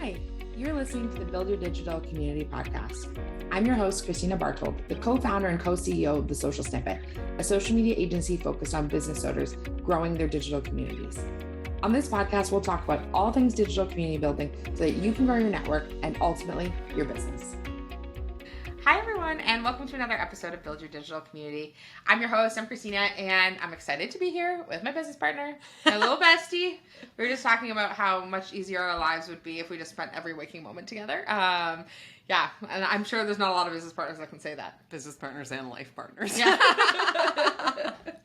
Hi, you're listening to the Build Your Digital Community podcast. I'm your host, Christina Bartold, the co-founder and co-CEO of The Social Snippet, a social media agency focused on business owners growing their digital communities. On this podcast, we'll talk about all things digital community building so that you can grow your network and ultimately your business. Hi, everyone, and welcome to another episode of Build Your Digital Community. I'm your host, I'm Christina, and I'm excited to be here with my business partner, my little bestie. We were just talking about how much easier our lives would be if we just spent every waking moment together. Yeah, and I'm sure there's not a lot of business partners that can say that. Business partners and life partners. Yeah.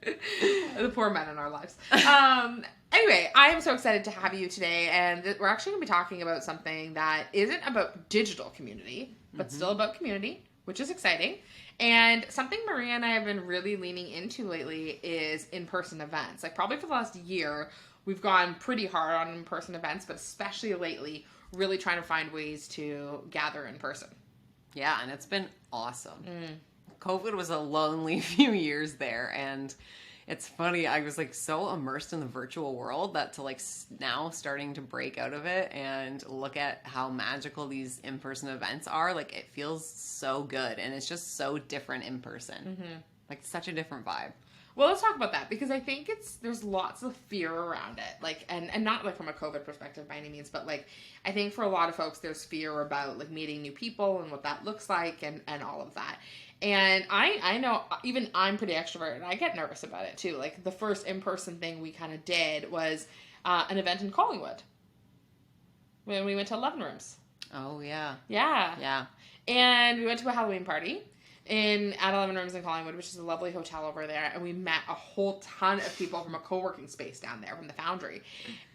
The poor men in our lives. Anyway, I am so excited to have you today, and we're actually going to be talking about something that isn't about digital community, but still about community, which is exciting. And something Maria and I have been really leaning into lately is in-person events. Like probably for the last year, we've gone pretty hard on in-person events, but especially lately, really trying to find ways to gather in person. Yeah, and it's been awesome. COVID was a lonely few years there, and it's funny, I was like so immersed in the virtual world that to like now starting to break out of it and look at how magical these in-person events are, like it feels so good, and it's just so different in person. Like such a different vibe. Well, let's talk about that, because I think there's lots of fear around it, like, and not like from a COVID perspective by any means, but like, I think for a lot of folks, there's fear about like meeting new people and what that looks like and all of that. And I know even I'm pretty extroverted and I get nervous about it too. Like the first in-person thing we kind of did was an event in Collingwood when we went to 11 Rooms. Oh, yeah. Yeah. And we went to a Halloween party at 11 Rooms in Collingwood, which is a lovely hotel over there, and we met a whole ton of people from a co-working space down there from the Foundry,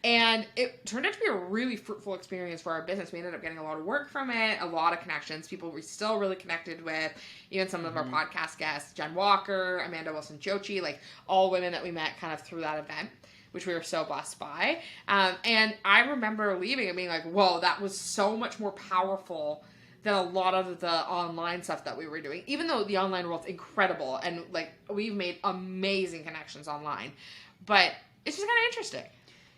and it turned out to be a really fruitful experience for our business. We ended up getting a lot of work from it, a lot of connections, people we're still really connected with, even some of our podcast guests, Jen Walker, Amanda Wilson-Jochi, like all women that we met kind of through that event, which we were so blessed by. And I remember leaving and being like, whoa, that was so much more powerful than a lot of the online stuff that we were doing, even though the online world's incredible and like we've made amazing connections online, but it's just kind of interesting.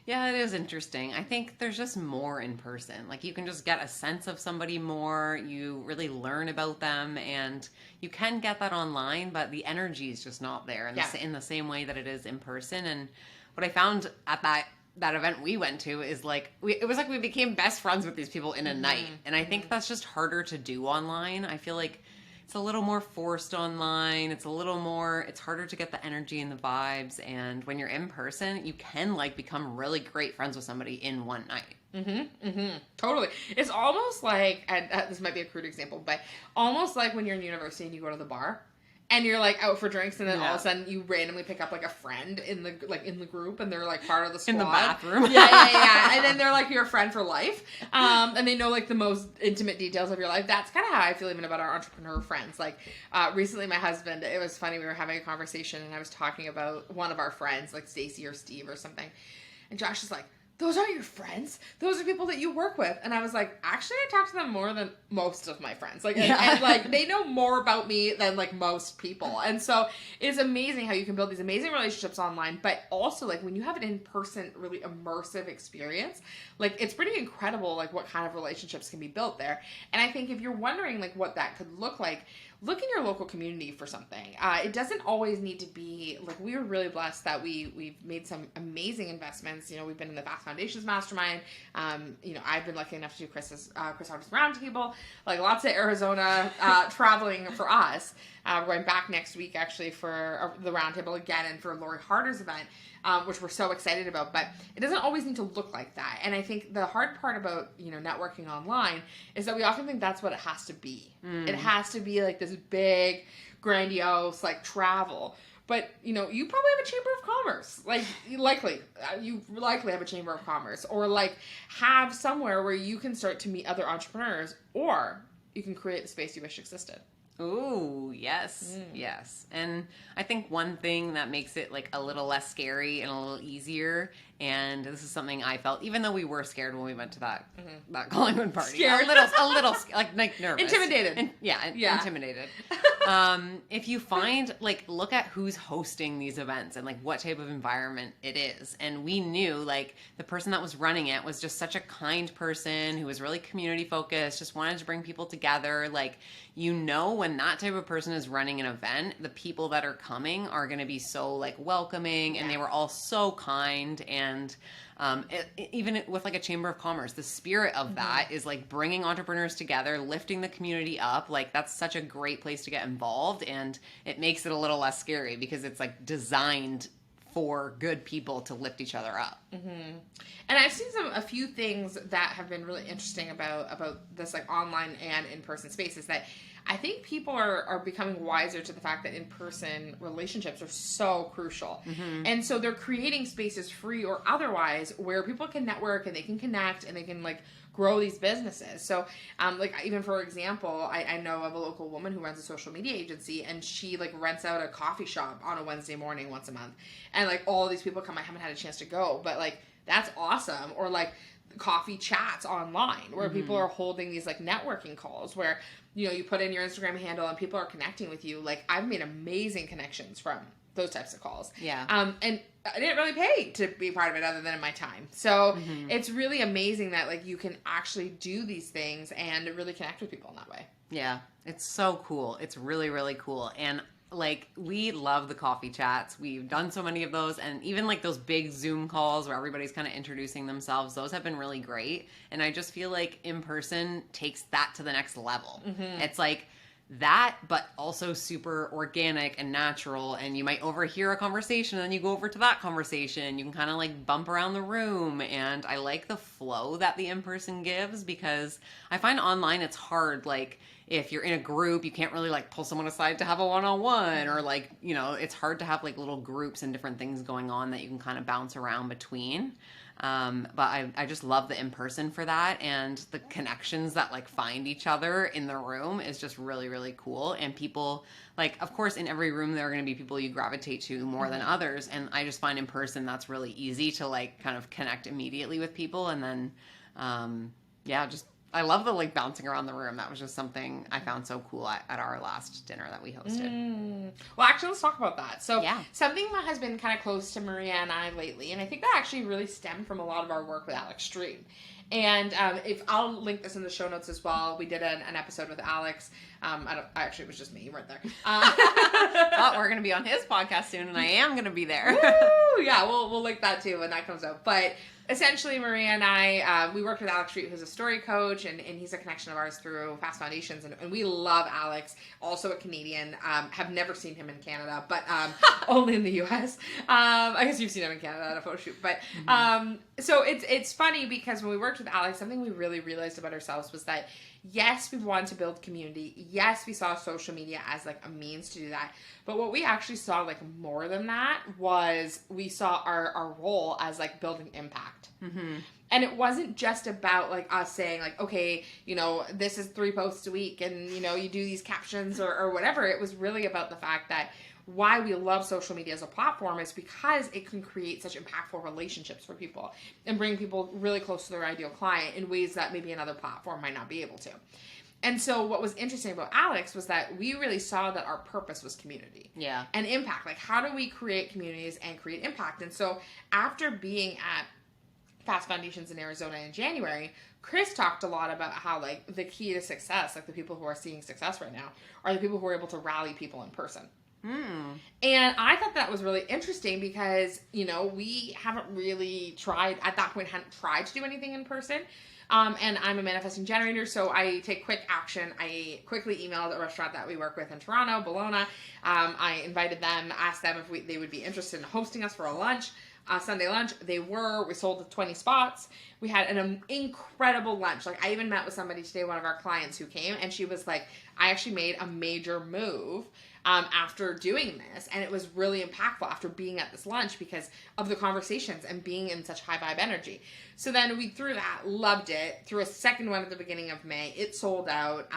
Yeah, it is interesting. I think there's just more in person. Like you can just get a sense of somebody more, you really learn about them, and you can get that online, but the energy is just not there in the same way that it is in person. And what I found at that event we went to is like it was like we became best friends with these people in a night, and I think that's just harder to do online. I feel like it's a little more forced online. It's harder to get the energy and the vibes, and when you're in person you can like become really great friends with somebody in one night. Totally. It's almost like, and this might be a crude example, but almost like when you're in university and you go to the bar and you're like out for drinks, and then all of a sudden you randomly pick up like a friend in the group, and they're like part of the squad. In the bathroom. Yeah. And then they're like your friend for life. And they know like the most intimate details of your life. That's kind of how I feel even about our entrepreneur friends. Like recently my husband, it was funny, we were having a conversation and I was talking about one of our friends, like Stacy or Steve or something. And Josh is like, those aren't your friends. Those are people that you work with. And I was like, actually, I talk to them more than most of my friends. Like, and like, they know more about me than like most people. And so it's amazing how you can build these amazing relationships online, but also like when you have an in-person, really immersive experience, like it's pretty incredible, like what kind of relationships can be built there. And I think if you're wondering like what that could look like, look in your local community for something. It doesn't always need to be, like, we were really blessed that we've made some amazing investments. You know, we've been in the Fast Foundations Mastermind. You know, I've been lucky enough to do Chris Harvey's Roundtable, like lots of Arizona traveling for us. We're going back next week, actually, for the Roundtable again and for Lori Harder's event, which we're so excited about. But it doesn't always need to look like that. And I think the hard part about, you know, networking online is that we often think that's what it has to be. It has to be like this big, grandiose, like travel. But, you know, you probably have a chamber of commerce. Like, you likely have a chamber of commerce. Or, like, have somewhere where you can start to meet other entrepreneurs. Or you can create the space you wish existed. Ooh, yes, yes. And I think one thing that makes it like a little less scary and a little easier And this is something I felt, even though we were scared when we went to that Collingwood party. Scared? A little, like nervous. Intimidated. Intimidated. If you find, like, look at who's hosting these events and, like, what type of environment it is. And we knew, like, the person that was running it was just such a kind person who was really community focused, just wanted to bring people together. Like, you know, when that type of person is running an event, the people that are coming are going to be so, like, welcoming, and they were all so kind. And even with, like, a chamber of commerce, the spirit of that is, like, bringing entrepreneurs together, lifting the community up. Like, that's such a great place to get involved, and it makes it a little less scary because it's, like, designed for good people to lift each other up. And I've seen a few things that have been really interesting about this, like, online and in-person spaces, that I think people are becoming wiser to the fact that in-person relationships are so crucial. And so they're creating spaces, free or otherwise, where people can network and they can connect and they can, like, grow these businesses. So, like, even for example, I know of a local woman who runs a social media agency, and she, like, rents out a coffee shop on a Wednesday morning once a month. And, like, all these people come. I haven't had a chance to go, but, like, that's awesome. Or, like, coffee chats online where people are holding these, like, networking calls where, you know, you put in your Instagram handle and people are connecting with you. Like, I've made amazing connections from those types of calls. Yeah. And I didn't really pay to be part of it other than in my time. So it's really amazing that, like, you can actually do these things and really connect with people in that way. Yeah. It's so cool. It's really, really cool. And, like, we love the coffee chats. We've done so many of those, and even, like, those big Zoom calls where everybody's kind of introducing themselves, those have been really great. And I just feel like in person takes that to the next level. It's like that, but also super organic and natural, and you might overhear a conversation and then you go over to that conversation. You can kind of, like, bump around the room, and I like the flow that the in-person gives, because I find online it's hard, like, if you're in a group, you can't really, like, pull someone aside to have a one-on-one, or, like, you know, it's hard to have, like, little groups and different things going on that you can kind of bounce around between. But I just love the in-person for that, and the connections that, like, find each other in the room is just really, really cool. And people, like, of course, in every room there are going to be people you gravitate to more than others, and I just find in person that's really easy to, like, kind of connect immediately with people. And then I love the, like, bouncing around the room. That was just something I found so cool at our last dinner that we hosted. Well, actually, let's talk about that. So, something that has been kind of close to Maria and I lately, and I think that actually really stemmed from a lot of our work with Alex Stream. And if I'll link this in the show notes as well. We did an episode with Alex. It was just me. You weren't there. But we're going to be on his podcast soon, and I am going to be there. Woo! Yeah, we'll link that too when that comes out. But essentially, Maria and I, we worked with Alex Street, who's a story coach, and he's a connection of ours through Fast Foundations, and we love Alex, also a Canadian. Have never seen him in Canada, but only in the U.S. I guess you've seen him in Canada at a photo shoot. But so it's funny because when we worked with Alex, something we really realized about ourselves was that, yes, we wanted to build community. Yes, we saw social media as, like, a means to do that. But what we actually saw, like, more than that was we saw our role as, like, building impact. And it wasn't just about, like, us saying, like, okay, you know, this is 3 posts a week and, you know, you do these captions or whatever. It was really about the fact that why we love social media as a platform is because it can create such impactful relationships for people and bring people really close to their ideal client in ways that maybe another platform might not be able to. And so what was interesting about Alex was that we really saw that our purpose was community. Yeah. And impact. Like, how do we create communities and create impact? And so after being at Fast Foundations in Arizona in January, Chris talked a lot about how, like, the key to success, like the people who are seeing success right now, are the people who are able to rally people in person. And I thought that was really interesting because, you know, we haven't really tried, at that point, hadn't tried to do anything in person. And I'm a manifesting generator, so I take quick action. I quickly emailed a restaurant that we work with in Toronto, Bologna. I invited them, asked them if they would be interested in hosting us for a lunch. Sunday lunch. They were. We sold 20 spots. We had an incredible lunch. Like, I even met with somebody today, one of our clients who came, and she was like, I actually made a major move after doing this, and it was really impactful after being at this lunch because of the conversations and being in such high vibe energy. So then we threw that, loved it, threw a second one at the beginning of May. It sold out.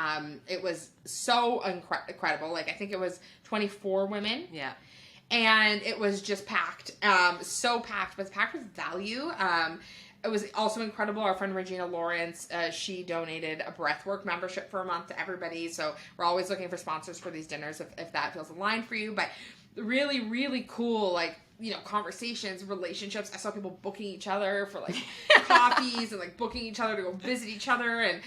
It was so incredible. Like, I think it was 24 women. Yeah. and it was just packed. So packed, but it's packed with value. It was also incredible. Our friend Regina Lawrence, she donated a breathwork membership for a month to everybody. So we're always looking for sponsors for these dinners if that feels aligned for you. But really, really cool, like, you know, conversations, relationships. I saw people booking each other for like coffees and like booking each other to go visit each other. And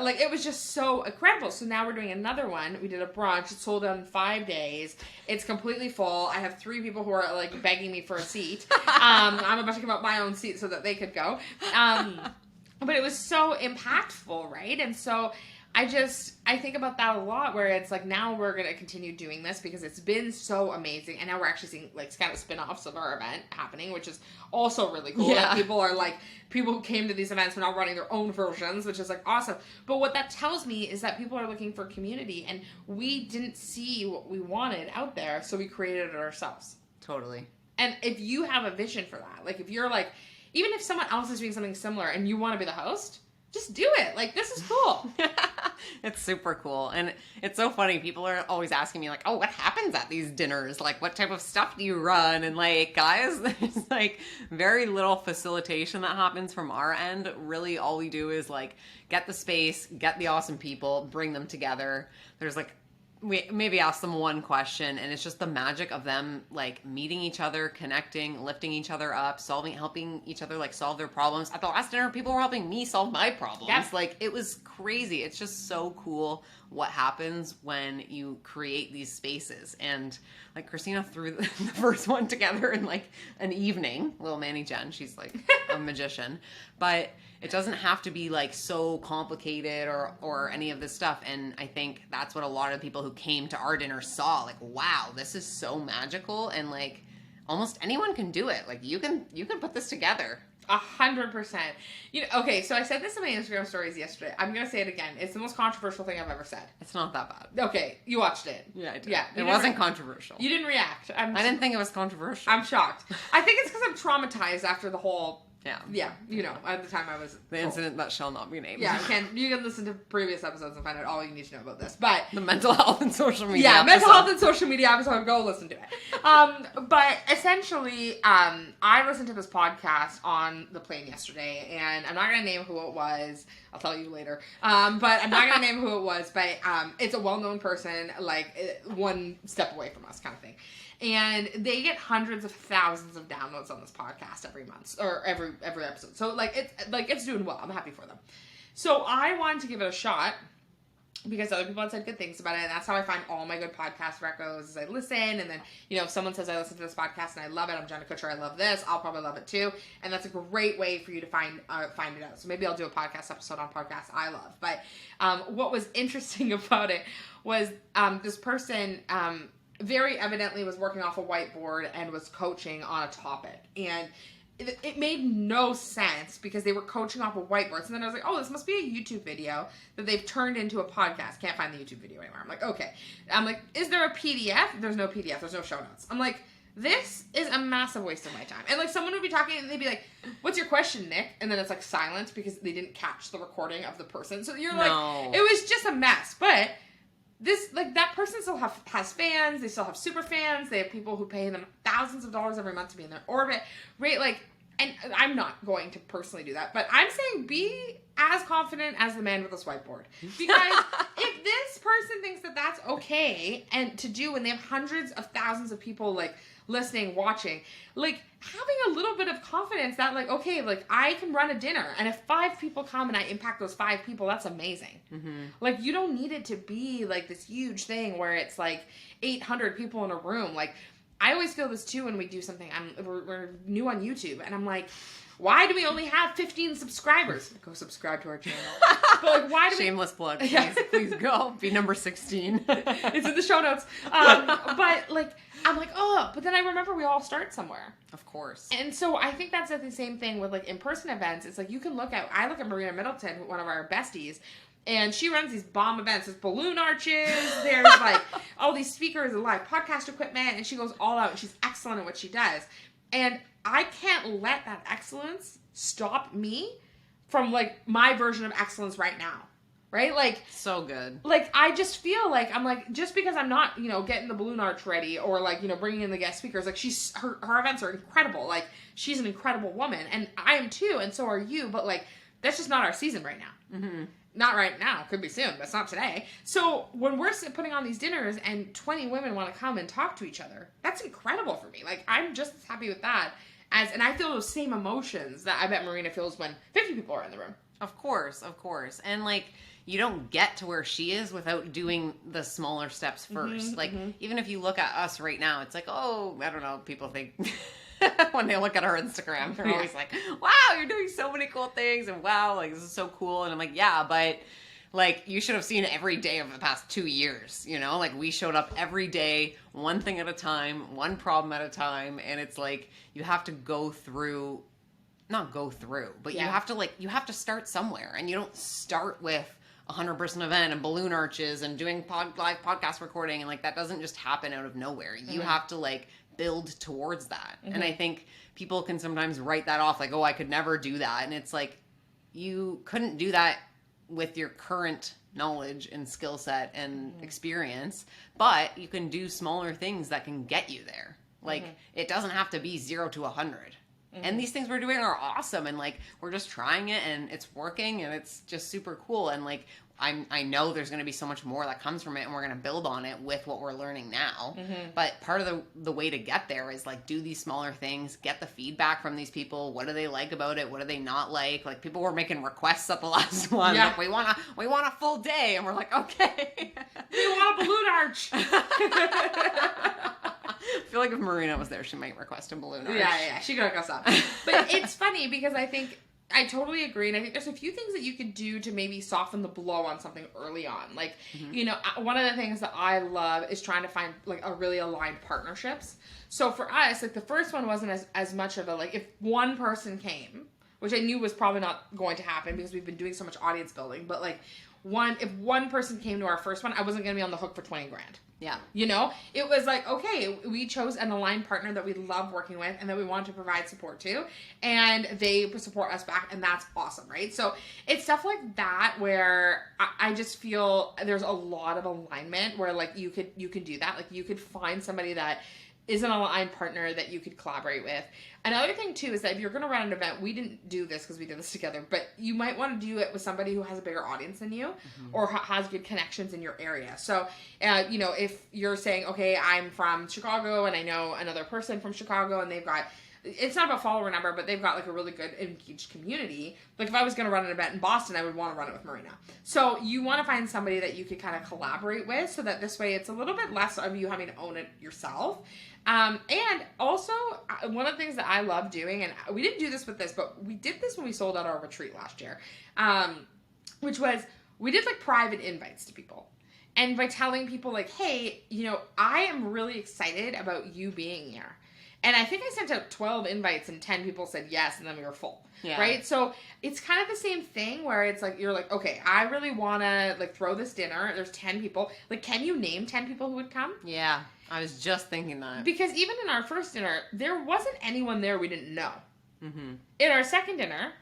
like, it was just so incredible. So now we're doing another one. We did a brunch. It sold out in 5 days. It's completely full. I have 3 people who are like begging me for a seat. I'm about to give up my own seat so that they could go. But it was so impactful, right? And so I think about that a lot, where it's like, now we're going to continue doing this because it's been so amazing. And now we're actually seeing like kind of spin-offs of our event happening, which is also really cool. Yeah. Like, people who came to these events are now running their own versions, which is like awesome. But what that tells me is that people are looking for community, and we didn't see what we wanted out there. So we created it ourselves. Totally. And if you have a vision for that, like if you're like, even if someone else is doing something similar and you want to be the host, just do it. Like, this is cool. It's super cool. And it's so funny. People are always asking me, like, oh, what happens at these dinners? Like, what type of stuff do you run? And like, guys, there's like very little facilitation that happens from our end. Really, all we do is like get the space, get the awesome people, bring them together. There's like, we maybe ask them one question, and it's just the magic of them like meeting each other, connecting, lifting each other up, helping each other like solve their problems. At the last dinner, people were helping me solve my problems. Yeah. Like, it was crazy. It's just so cool what happens when you create these spaces. And like, Christina threw the first one together in like an evening. Little Manny Jen, she's like a magician. But it doesn't have to be like so complicated or any of this stuff. And I think that's what a lot of people who came to our dinner saw. Like, wow, this is so magical, and like almost anyone can do it. Like, you can put this together. 100%. You know, okay, so I said this in my Instagram stories yesterday. I'm gonna say it again. It's the most controversial thing I've ever said. It's not that bad. Okay, you watched it. Yeah, I did. Yeah, it wasn't controversial. You didn't react. I didn't think it was controversial. I'm shocked. I think it's because I'm traumatized after the whole. Yeah. You know, at the time I was. The incident that shall not be named. Yeah, you can listen to previous episodes and find out all you need to know about this. But the mental health and social media. Yeah, episode. mental health and social media episode. Go listen to it. But essentially, I listened to this podcast on the plane yesterday, and I'm not gonna name who it was. I'll tell you later. But I'm not gonna name who it was. But it's a well-known person, like one step away from us, kind of thing. And they get hundreds of thousands of downloads on this podcast every month, or every episode. So it's doing well. I'm happy for them. So I wanted to give it a shot because other people had said good things about it, and that's how I find all my good podcast recos. Is I listen, and then, you know, if someone says I listen to this podcast and I love it, I'm Jenna Kutcher, I love this, I'll probably love it too. And that's a great way for you to find it out. So maybe I'll do a podcast episode on podcasts I love. But what was interesting about it was this person very evidently was working off a whiteboard and was coaching on a topic. And it made no sense because they were coaching off a whiteboard. So then I was like, oh, this must be a YouTube video that they've turned into a podcast. Can't find the YouTube video anymore. I'm like, okay. I'm like, is there a PDF? There's no PDF. There's no show notes. I'm like, this is a massive waste of my time. And like, someone would be talking and they'd be like, what's your question, Nick? And then it's like silent because they didn't catch the recording of the person. So you're like, it was just a mess. But this, like, that person still has fans. They still have super fans. They have people who pay them thousands of dollars every month to be in their orbit, right? Like, and I'm not going to personally do that, but I'm saying be as confident as the man with this whiteboard. Because if this person thinks that that's okay and to do, and they have hundreds of thousands of people like listening, watching, like having a little bit of confidence that like, okay, like I can run a dinner, and if 5 people come and I impact those 5 people, that's amazing. Mm-hmm. Like, you don't need it to be like this huge thing where it's like 800 people in a room. Like, I always feel this too when we do something. We're new on YouTube, and I'm like, why do we only have 15 subscribers? Go subscribe to our channel. But like, why do Shameless plug. Please go. Be number 16. It's in the show notes. But like, I'm like, oh, but then I remember we all start somewhere. Of course. And so I think that's the same thing with like in-person events. It's like, I look at Marina Middleton, one of our besties, and she runs these bomb events. There's balloon arches. There's like all these speakers and live podcast equipment. And she goes all out. And she's excellent at what she does. And I can't let that excellence stop me from like my version of excellence right now. right? Like, So good. Like, I just feel like, I'm like, just because I'm not, getting the balloon arch ready or like, bringing in the guest speakers, like her events are incredible. Like, she's an incredible woman and I am too. And so are you. But like, that's just not our season right now. Mm-hmm. Not right now. Could be soon, but it's not today. So when we're putting on these dinners and 20 women want to come and talk to each other, that's incredible for me. Like, I'm just as happy with that and I feel those same emotions that I bet Marina feels when 50 people are in the room. Of course. And like, you don't get to where she is without doing the smaller steps first. Mm-hmm, like, even if you look at us right now, it's like, oh, I don't know, people think when they look at our Instagram, they're always like, wow, you're doing so many cool things, and wow, like, this is so cool. And I'm like, yeah, but like, you should have seen every day of the past 2 years, like, we showed up every day, one thing at a time, one problem at a time, and it's like, you have to not go through, but you have to start somewhere, and you don't start with 100-person event and balloon arches and doing live podcast recording, and like, that doesn't just happen out of nowhere. You have to like build towards that. And I think people can sometimes write that off like, oh, I could never do that. And it's like, you couldn't do that with your current knowledge and skill set and experience, but you can do smaller things that can get you there. Like, it doesn't have to be 0 to 100. And these things we're doing are awesome, and like, we're just trying it and it's working and it's just super cool. And like, I know there's going to be so much more that comes from it, and we're going to build on it with what we're learning now. But part of the way to get there is like, do these smaller things, get the feedback from these people. What do they like about it? What do they not like? Like, people were making requests at the last one. Yeah. Like, we want a full day, and we're like, okay. We want a balloon arch. I feel like if Marina was there, she might request a balloon arch. Yeah, she could hook us up. But it's funny because I think I totally agree, and I think there's a few things that you could do to maybe soften the blow on something early on. Like, one of the things that I love is trying to find like a really aligned partnerships. So for us, like, the first one wasn't as much of a, like, if one person came, which I knew was probably not going to happen because we've been doing so much audience building, but like, if one person came to our first one, I wasn't going to be on the hook for 20 grand. Yeah. It was like, okay, we chose an aligned partner that we love working with and that we want to provide support to, and they support us back, and that's awesome, right? So it's stuff like that where I just feel there's a lot of alignment where like you can do that. Like, you could find somebody that is an aligned partner that you could collaborate with. Another thing too is that if you're going to run an event, we didn't do this because we did this together, but you might want to do it with somebody who has a bigger audience than you, or has good connections in your area. So, if you're saying, okay, I'm from Chicago and I know another person from Chicago and they've got, it's not about follower number, but they've got like a really good engaged community. Like, if I was going to run an event in Boston, I would want to run it with Marina. So you want to find somebody that you could kind of collaborate with, so that this way it's a little bit less of you having to own it yourself. And also, one of the things that I love doing, and we didn't do this with this, but we did this when we sold out our retreat last year, which was, we did like private invites to people. And by telling people like, hey, I am really excited about you being here. And I think I sent out 12 invites and 10 people said yes, and then we were full. Yeah. Right? So it's kind of the same thing where it's like, you're like, okay, I really want to like throw this dinner. There's 10 people. Like, can you name 10 people who would come? Yeah. I was just thinking that. Because even in our first dinner, there wasn't anyone there we didn't know. In our second dinner,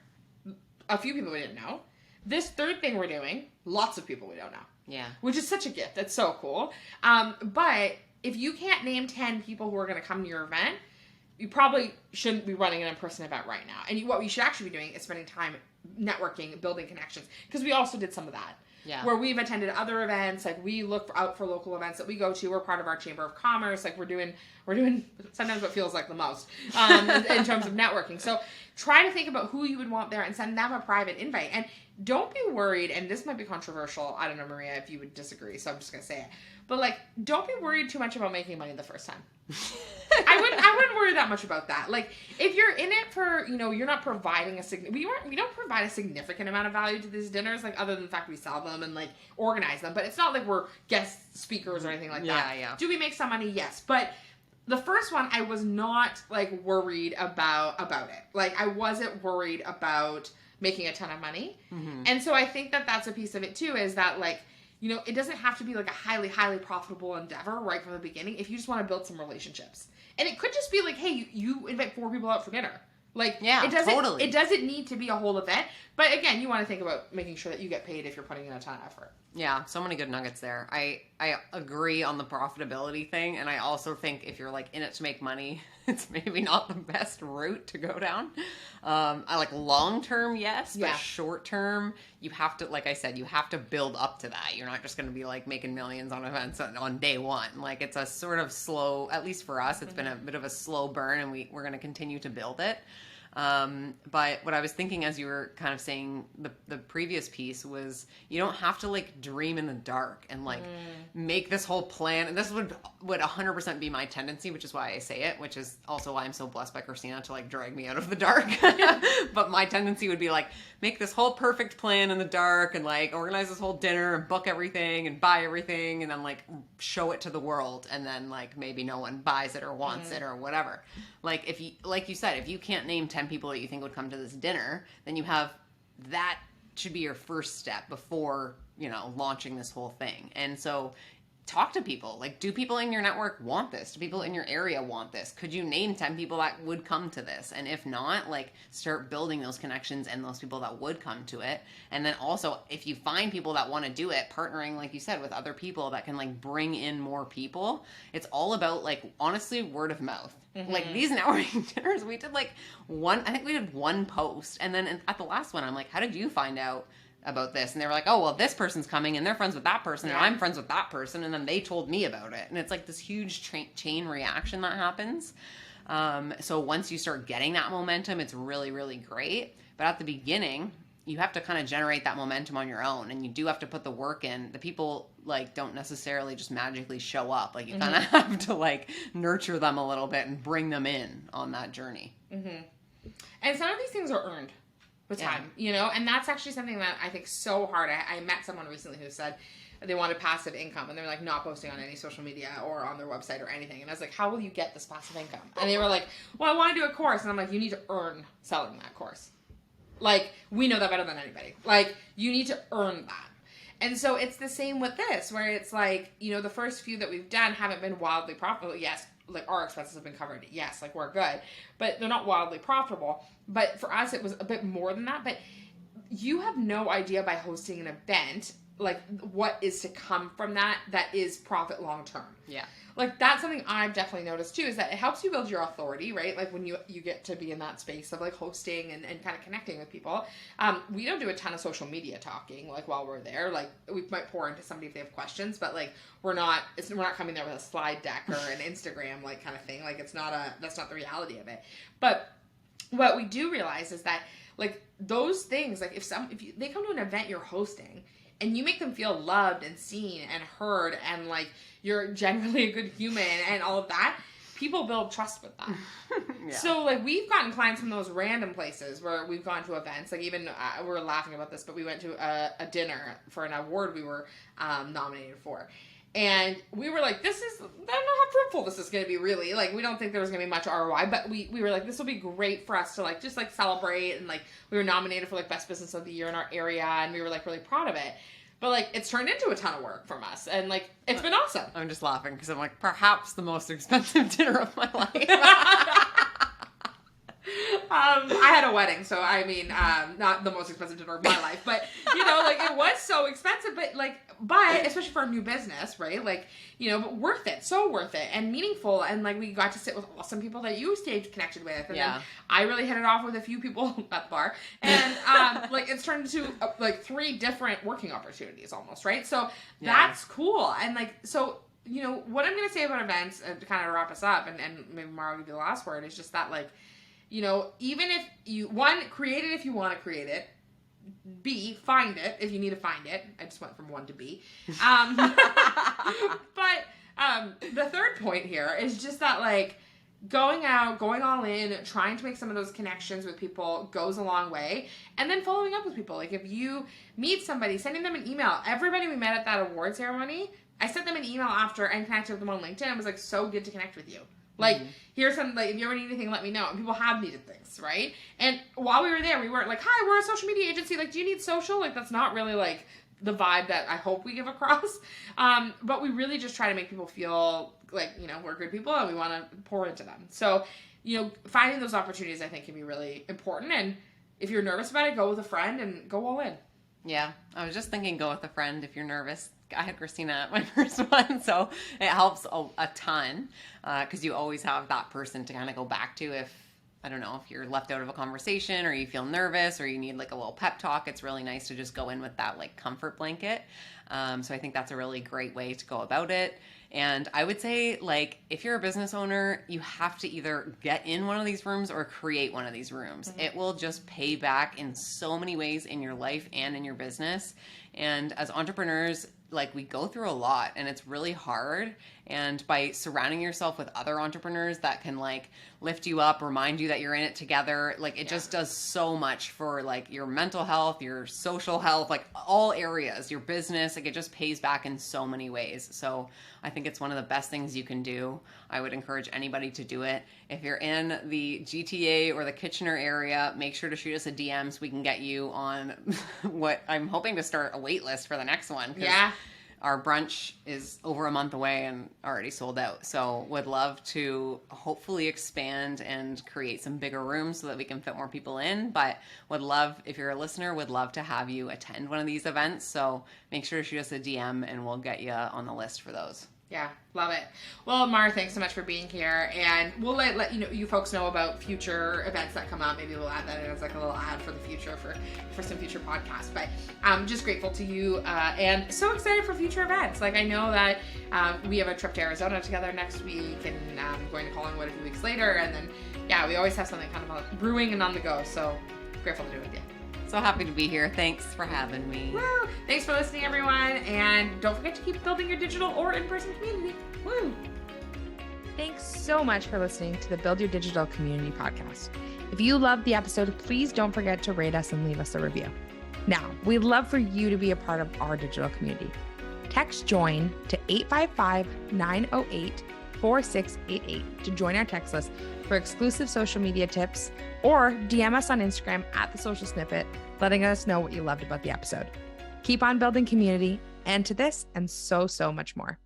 a few people we didn't know. This third thing we're doing, lots of people we don't know. Yeah. Which is such a gift. That's so cool. But if you can't name 10 people who are going to come to your event, you probably shouldn't be running an in-person event right now. And what you should actually be doing is spending time networking, building connections. Because we also did some of that. Yeah. Where we've attended other events, like we look out for local events that we go to. We're part of our Chamber of Commerce. Like we're doing sometimes what feels like the most in terms of networking. So try to think about who you would want there and send them a private invite. And don't be worried, and this might be controversial. I don't know, Maria, if you would disagree, so I'm just going to say it. But like, don't be worried too much about making money the first time. I wouldn't worry that much about that. Like, if you're in it for, you're not providing we don't provide a significant amount of value to these dinners, like other than the fact we sell them and like organize them. But it's not like we're guest speakers or anything like that. Yeah. Do we make some money? Yes. But the first one, I was not like worried about it. Like, I wasn't worried about making a ton of money. And so I think that that's a piece of it too, is that like, it doesn't have to be like a highly, highly profitable endeavor right from the beginning if you just want to build some relationships. And it could just be like, hey, you invite 4 people out for dinner. Like, Yeah, it doesn't, totally. it doesn't need to be a whole event. But again, you want to think about making sure that you get paid if you're putting in a ton of effort. Yeah, so many good nuggets there. I agree on the profitability thing, and I also think if you're like in it to make money, it's maybe not the best route to go down. I like long term, yes, but short term, you have to, like I said, you have to build up to that. You're not just going to be like making millions on events on day one. Like it's a sort of slow, at least for us, it's been a bit of a slow burn, and we're going to continue to build it. But what I was thinking as you were kind of saying the previous piece was you don't have to like dream in the dark and like make this whole plan. And this would 100% be my tendency, which is why I say it, which is also why I'm so blessed by Christina to like drag me out of the dark. But my tendency would be like make this whole perfect plan in the dark and like organize this whole dinner and book everything and buy everything and then like show it to the world. And then like maybe no one buys it or wants it or whatever. Like if you, like you said, if you can't name 10 people that you think would come to this dinner, then you have, that should be your first step before, you know, launching this whole thing. And so talk to people. Like, do people in your network want this? Do people in your area want this? Could you name 10 people that would come to this? And if not, like, start building those connections and those people that would come to it. And then also, if you find people that want to do it, partnering, like you said, with other people that can, like, bring in more people. It's all about, like, honestly, word of mouth. Like, these networking dinners, we did, like, I think we did one post. And then at the last one, I'm like, how did you find out about this? And they were like, oh, well, this person's coming and they're friends with that person and I'm friends with that person. And then they told me about it. And it's like this huge chain reaction that happens. So once you start getting that momentum, it's really, really great. But at the beginning, you have to kind of generate that momentum on your own, and you do have to put the work in. The people like don't necessarily just magically show up. Like you kind of have to like nurture them a little bit and bring them in on that journey. And some of these things are earned with time, you know, and that's actually something that I think so hard. I met someone recently who said they wanted passive income, and they're like not posting on any social media or on their website or anything. And I was like, how will you get this passive income? And they were like, well, I want to do a course. And I'm like, you need to earn selling that course. Like, we know that better than anybody. Like, you need to earn that. And so it's the same with this, where it's like, you know, the first few that we've done haven't been wildly profitable. Yes, like our expenses have been covered. Yes, like we're good. But they're not wildly profitable. But for us, it was a bit more than that. But you have no idea by hosting an event, like what is to come from that is profit long term. Yeah. Like, that's something I've definitely noticed, too, is that it helps you build your authority, right? Like, when you get to be in that space of, like, hosting and kind of connecting with people. We don't do a ton of social media talking, like, while we're there. Like, we might pour into somebody if they have questions, but, like, we're not coming there with a slide deck or an Instagram, like, kind of thing. Like, that's not the reality of it. But what we do realize is that, like, those things, like, if they come to an event you're hosting, and you make them feel loved and seen and heard and, like, you're generally a good human and all of that, people build trust with that. Yeah. So, like, we've gotten clients from those random places where we've gone to events. Like, even, we're laughing about this, but we went to a dinner for an award we were nominated for. And we were like, I don't know how fruitful this is going to be, really. Like, we don't think there was going to be much ROI, but we were like, this will be great for us to, like, just, like, celebrate. And, like, we were nominated for, like, Best Business of the Year in our area, and we were, like, really proud of it. But, like, it's turned into a ton of work from us, and, like, it's been awesome. I'm just laughing because I'm like, perhaps the most expensive dinner of my life. I had a wedding, so I mean, not the most expensive dinner of my life, but, you know, like, it was so expensive, but especially for a new business, right? Like, you know, but worth it, so worth it, and meaningful, and, like, we got to sit with awesome people that you stayed connected with, and then I really hit it off with a few people at the bar, and, like, it's turned into, like, 3 different working opportunities almost, right? So, that's cool, and, like, so, you know, what I'm going to say about events, to kind of wrap us up, and maybe Mara will give you the last word, is just that, like, you know, even if you, 1, create it if you want to create it. B, find it if you need to find it. I just went from 1 to B. But the third point here is just that, like, going out, going all in, trying to make some of those connections with people goes a long way. And then following up with people. Like, if you meet somebody, sending them an email. Everybody we met at that award ceremony, I sent them an email after and connected with them on LinkedIn. It was, like, so good to connect with you. Like, here's some, like, if you ever need anything, let me know. And people have needed things, right? And while we were there, we weren't like, hi, we're a social media agency. Like, do you need social? Like, that's not really, like, the vibe that I hope we give across. But we really just try to make people feel like, you know, we're good people and we want to pour into them. So finding those opportunities I think can be really important. And if you're nervous about it, go with a friend and go all in. Yeah, I was just thinking go with a friend if you're nervous. I had Christina at my first one, so it helps a ton because you always have that person to kind of go back to if, I don't know, if you're left out of a conversation or you feel nervous or you need like a little pep talk. It's really nice to just go in with that like comfort blanket. So I think that's a really great way to go about it. And I would say, like, if you're a business owner, you have to either get in one of these rooms or create one of these rooms. Mm-hmm. It will just pay back in so many ways in your life and in your business. And as entrepreneurs, like, we go through a lot and it's really hard. And by surrounding yourself with other entrepreneurs that can like lift you up, remind you that you're in it together, like it just does so much for like your mental health, your social health, like all areas, your business, like it just pays back in so many ways. So I think it's one of the best things you can do. I would encourage anybody to do it. If you're in the GTA or the Kitchener area, make sure to shoot us a DM so we can get you on what I'm hoping to start a wait list for the next one. Yeah. Our brunch is over a month away and already sold out. So would love to hopefully expand and create some bigger rooms so that we can fit more people in. But would love, if you're a listener, would love to have you attend one of these events. So make sure to shoot us a DM and we'll get you on the list for those. Yeah, love it. Well, Mar, thanks so much for being here, and we'll let you folks know about future events that come up. Maybe we'll add that in as like a little ad for the future for some future podcasts. But I'm just grateful to you and so excited for future events. Like I know that we have a trip to Arizona together next week, and going to Collingwood a few weeks later, and then we always have something kind of brewing and on the go. So grateful to do it with you. So happy to be here. Thanks for having me. Woo! Thanks for listening, everyone. And don't forget to keep building your digital or in-person community. Woo! Thanks so much for listening to the Build Your Digital Community podcast. If you loved the episode, please don't forget to rate us and leave us a review. Now, we'd love for you to be a part of our digital community. Text JOIN to 855-908-4688 to join our text list for exclusive social media tips, or DM us on Instagram at The Social Snippet, letting us know what you loved about the episode. Keep on building community, and to this and so much more.